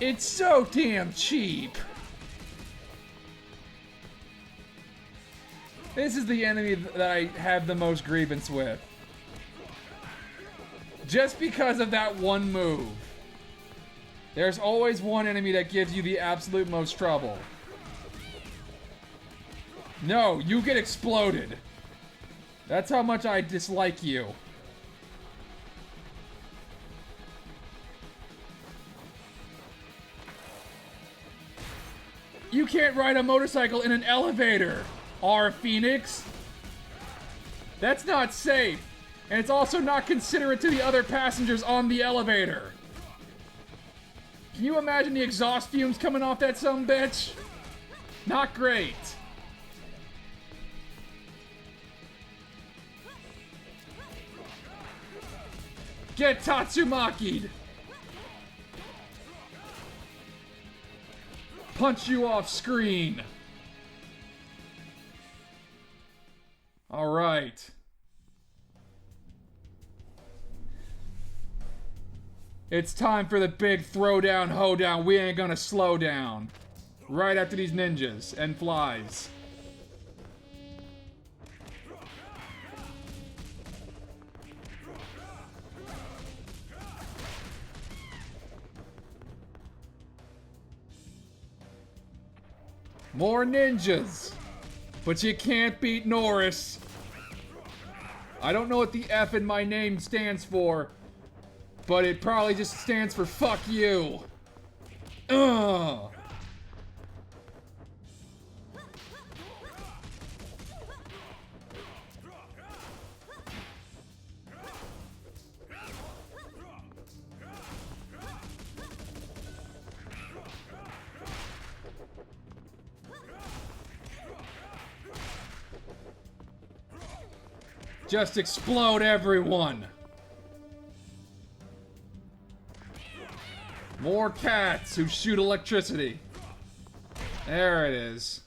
It's so damn cheap. This is the enemy that I have the most grievance with. Just because of that one move. There's always one enemy that gives you the absolute most trouble. No, you get exploded. That's how much I dislike you. You can't ride a motorcycle in an elevator, R. Phoenix. That's not safe. And it's also not considerate to the other passengers on the elevator. Can you imagine the exhaust fumes coming off that sumbitch? Not great. Get Tatsumaki'd. Punch you off screen. All right. It's time for the big throwdown, hoedown. We ain't gonna slow down. Right after these ninjas and flies. More ninjas. But you can't beat Norris. I don't know what the F in my name stands for, but it probably just stands for fuck you. Ugh. Just explode everyone. More cats who shoot electricity. There it is.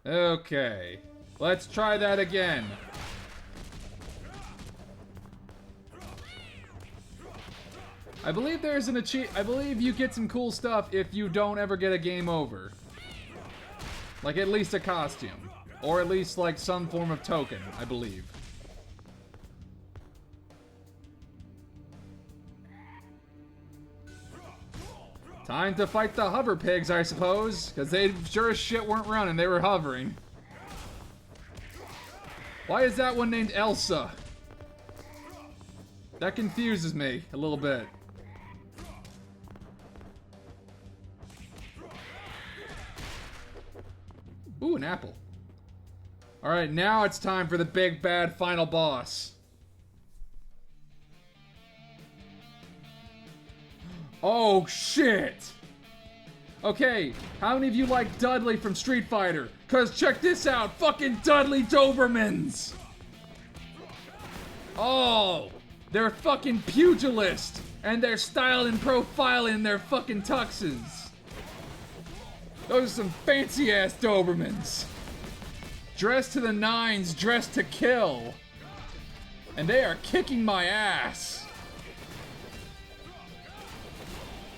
Okay. Let's try that again. I believe there's an I believe you get some cool stuff if you don't ever get a game over. Like at least a costume. Or at least, like, some form of token, I believe. Time to fight the hover pigs, I suppose. Because they sure as shit weren't running, they were hovering. Why is that one named Elsa? That confuses me a little bit. Ooh, an apple. Alright, now it's time for the big bad final boss. Oh, shit! Okay, how many of you like Dudley from Street Fighter? Cause check this out, fucking Dudley Dobermans! Oh, they're fucking pugilist, and they're styled and profiled in their fucking tuxes. Those are some fancy-ass Dobermans. Dressed to the nines, dressed to kill. And they are kicking my ass.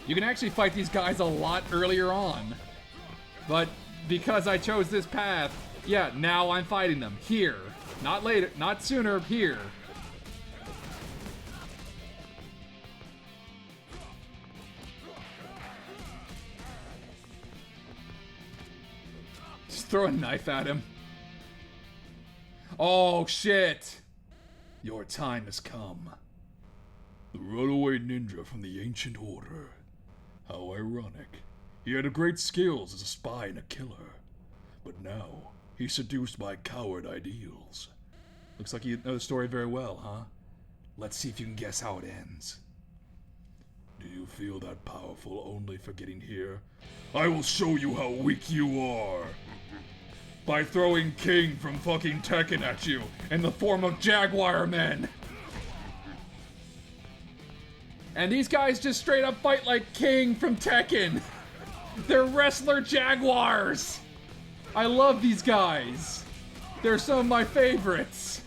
You can actually fight these guys a lot earlier on. But because I chose this path, yeah, now I'm fighting them. Here. Not later, not sooner, here. Just throw a knife at him. Oh, shit. Your time has come. The runaway ninja from the ancient order. How ironic. He had great skills as a spy and a killer. But now, he's seduced by coward ideals. Looks like you know the story very well, huh? Let's see if you can guess how it ends. Do you feel that powerful only for getting here? I will show you how weak you are. By throwing King from fucking Tekken at you in the form of Jaguar men. And these guys just straight up fight like King from Tekken. They're wrestler Jaguars. I love these guys. They're some of my favorites.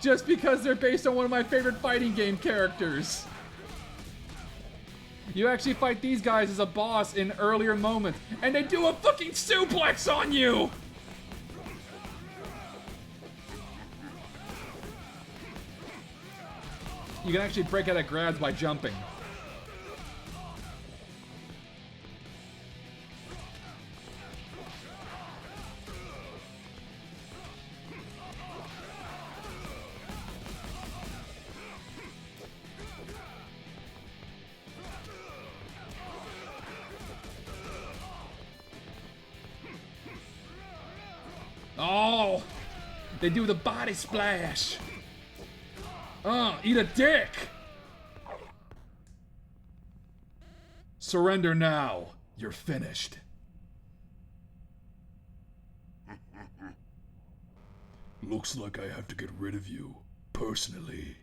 Just because they're based on one of my favorite fighting game characters. You actually fight these guys as a boss in earlier moments, and they do a fucking suplex on you! you can actually break out of grabs by jumping. Oh, they do the body splash. Eat a dick. Surrender now. You're finished. Looks like I have to get rid of you, personally.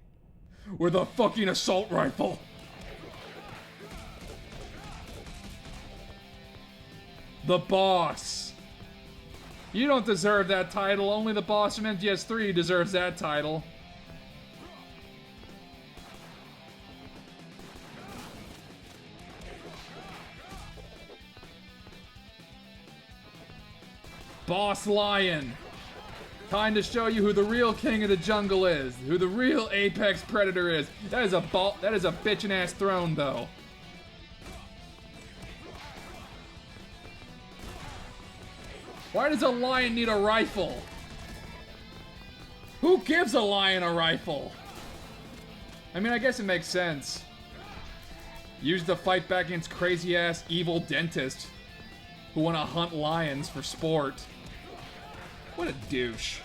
With a fucking assault rifle. The boss. You don't deserve that title. Only the boss from MGS3 deserves that title. Boss Lion. Time to show you who the real king of the jungle is. Who the real apex predator is. That is a bitchin' ass throne, though. Why does a lion need a rifle? Who gives a lion a rifle? I mean, I guess it makes sense. Used to fight back against crazy-ass evil dentists who want to hunt lions for sport. What a douche.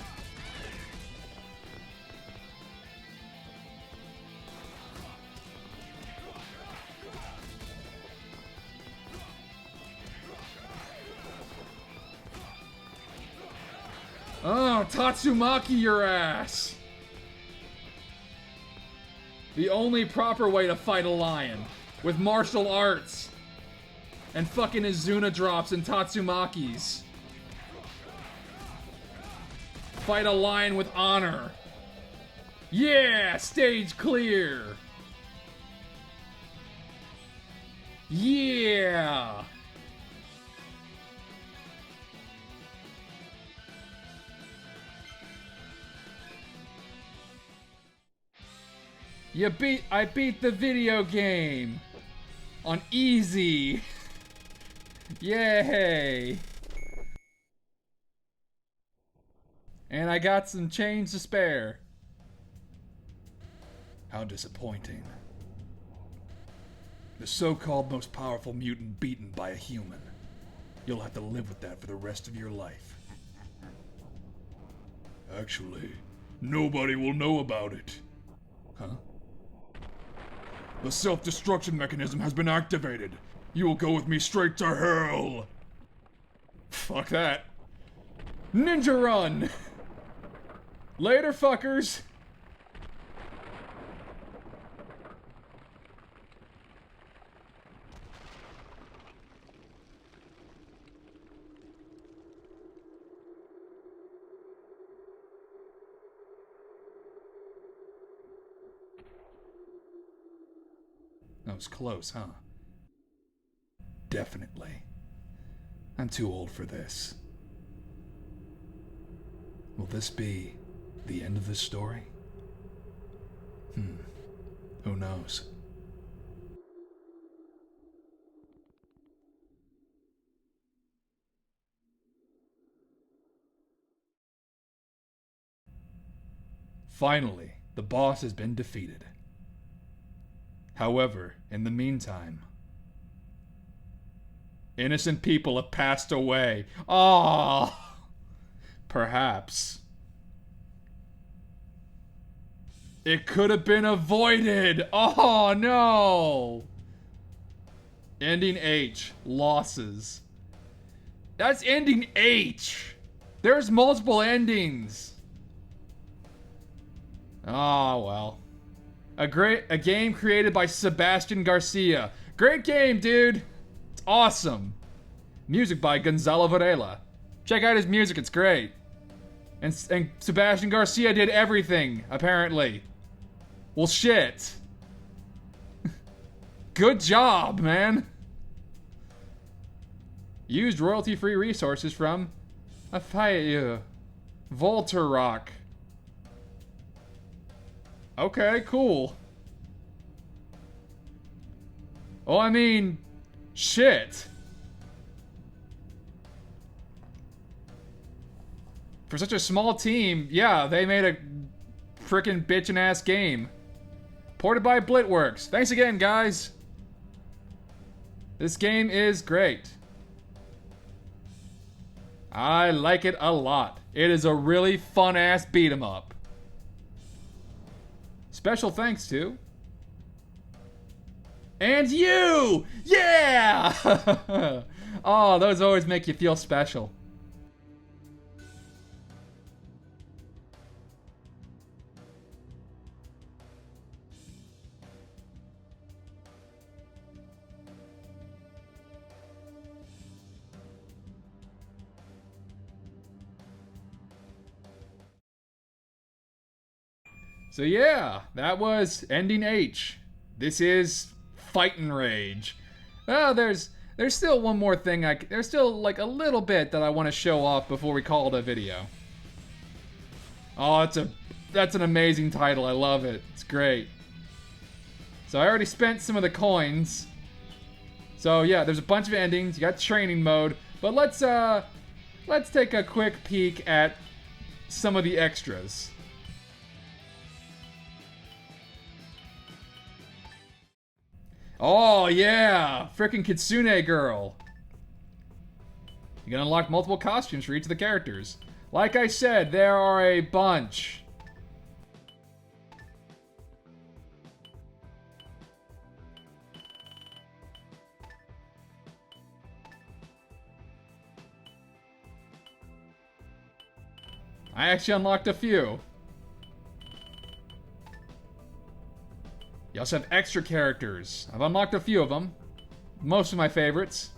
Oh, Tatsumaki your ass! The only proper way to fight a lion. With martial arts. And fucking Izuna drops and Tatsumakis. Fight a lion with honor. Yeah! Stage clear! Yeah! I beat the video game on easy. Yay. And I got some change to spare. How disappointing. The so-called most powerful mutant beaten by a human. You'll have to live with that for the rest of your life. Actually, nobody will know about it. Huh? The self-destruction mechanism has been activated. You will go with me straight to hell. Fuck that. Ninja run! Later, fuckers! That was close, huh? Definitely. I'm too old for this. Will this be the end of this story? Who knows? Finally, the boss has been defeated. However, in the meantime, innocent people have passed away. Ah, perhaps it could have been avoided. Oh no. Ending H, losses. That's ending H. There's multiple endings. Oh well. A game created by Sebastian Garcia. Great game, dude. It's awesome. Music by Gonzalo Varela. Check out his music, it's great. And Sebastian Garcia did everything, apparently. Well, shit. Good job, man. Used royalty-free resources from Volta Rock. Okay, cool. Oh, I mean, shit. For such a small team, yeah, they made a frickin' bitchin' ass game. Ported by Blitworks. Thanks again, guys. This game is great. I like it a lot. It is a really fun-ass beat-em-up. Special thanks to... And you! Yeah! Oh, those always make you feel special. So yeah, that was Ending H. This is Fightin' Rage. Well, there's still one more thing. There's still like a little bit that I want to show off before we call it a video. Oh, that's an amazing title. I love it. It's great. So I already spent some of the coins. So yeah, there's a bunch of endings. You got training mode, but let's take a quick peek at some of the extras. Oh yeah, frickin' Kitsune Girl. You can unlock multiple costumes for each of the characters. Like I said, there are a bunch. I actually unlocked a few. You also have extra characters. I've unlocked a few of them. Most of my favorites.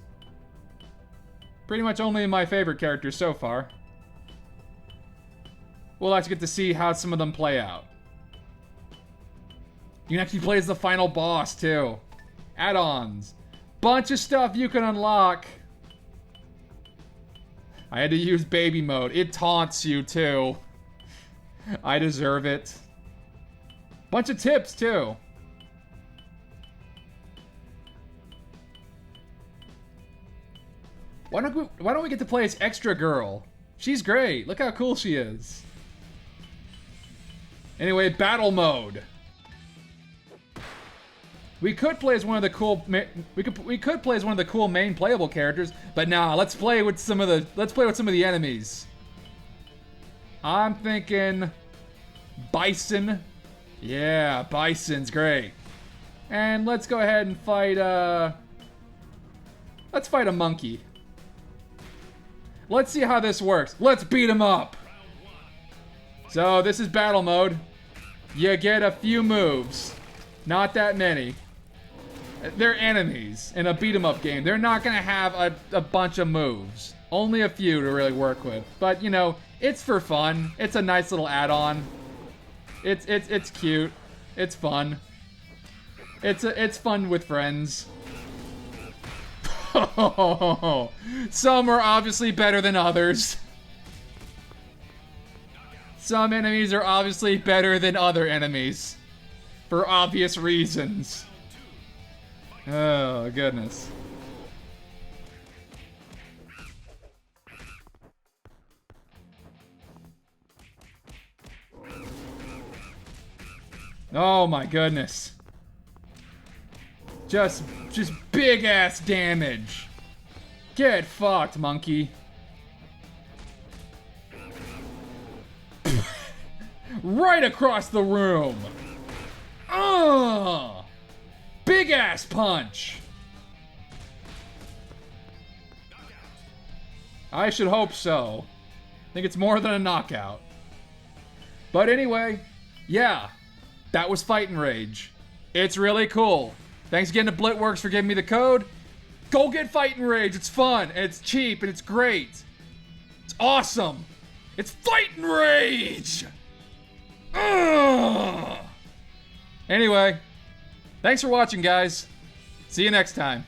Pretty much only my favorite characters so far. We'll actually get to see how some of them play out. You can actually play as the final boss too. Add-ons. Bunch of stuff you can unlock. I had to use baby mode. It taunts you too. I deserve it. Bunch of tips too. Why don't we get to play as Extra Girl? She's great. Look how cool she is. Anyway, battle mode. We could play as one of the cool we could play as one of the cool main playable characters, but nah, let's play with some of the enemies. I'm thinking Bison. Yeah, Bison's great. And let's go ahead and fight let's fight a monkey. Let's see how this works. Let's beat him up. So this is battle mode. You get a few moves. Not that many. They're enemies in a beat 'em up game. They're not gonna have a bunch of moves. Only a few to really work with. But you know, it's for fun. It's a nice little add-on. It's cute. It's fun. It's fun with friends. Some are obviously better than others. Some enemies are obviously better than other enemies. For obvious reasons. Oh, goodness. Oh my goodness. Just big ass damage. Get fucked, monkey. Right across the room. Big ass punch. I should hope so. I think it's more than a knockout. But anyway, yeah, that was Fightin' Rage. It's really cool. Thanks again to Blitworks for giving me the code. Go get Fightin' Rage. It's fun, and it's cheap, and it's great. It's awesome. It's Fightin' Rage. Ugh. Anyway, thanks for watching, guys. See you next time.